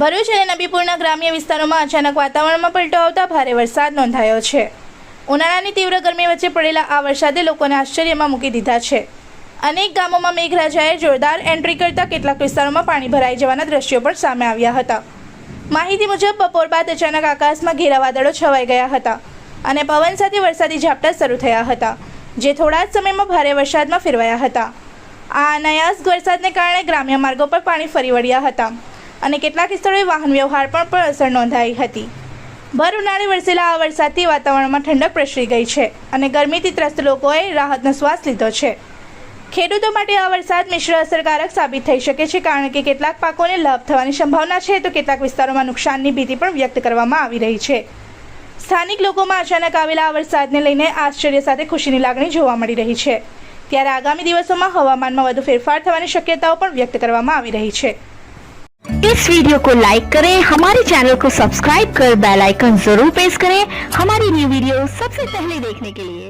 ભરૂચ અને નબીપુરના ગ્રામ્ય વિસ્તારોમાં અચાનક વાતાવરણમાં પલટો આવતા ભારે વરસાદ નોંધાયો છે। ઉનાળાની તીવ્ર ગરમી વચ્ચે પડેલા આ વરસાદે લોકોને આશ્ચર્યમાં મૂકી દીધા છે। અનેક ગામોમાં મેઘરાજાએ જોરદાર એન્ટ્રી કરતા કેટલાક વિસ્તારોમાં પાણી ભરાઈ જવાના દ્રશ્યો પણ સામે આવ્યા હતા। માહિતી મુજબ બપોર બાદ અચાનક આકાશમાં ઘેરા વાદળો છવાઈ ગયા હતા અને પવન સાથે વરસાદી ઝાપટા શરૂ થયા હતા, જે થોડા જ સમયમાં ભારે વરસાદમાં ફેરવાયા હતા। આ અનાયાસ વરસાદને કારણે ગ્રામ્ય માર્ગો પર પાણી ફરી વળ્યા હતા અને કેટલાક સ્થળોએ વાહન વ્યવહાર પર પણ અસર નોંધાઈ હતી। ભર ઉનાળે વરસેલા આ વરસાદથી વાતાવરણમાં ઠંડક પ્રસરી ગઈ છે અને ગરમીથી ત્રસ્ત લોકોએ રાહતનો શ્વાસ લીધો છે। ખેડૂતો માટે આ વરસાદ મિશ્ર અસરકારક સાબિત થઈ શકે છે, કારણ કે કેટલાક પાકોને લાભ થવાની સંભાવના છે તો કેટલાક વિસ્તારોમાં નુકસાનની ભીતિ પણ વ્યક્ત કરવામાં આવી રહી છે। સ્થાનિક લોકોમાં અચાનક આવેલા આ વરસાદને લઈને આશ્ચર્ય સાથે ખુશીની લાગણી જોવા મળી રહી છે। ત્યારે આગામી દિવસોમાં હવામાનમાં વધુ ફેરફાર થવાની શક્યતાઓ પણ વ્યક્ત કરવામાં આવી રહી છે। इस वीडियो को लाइक करें, हमारे चैनल को सब्सक्राइब कर बेल आइकन जरूर प्रेस करें हमारी न्यू वीडियो सबसे पहले देखने के लिए।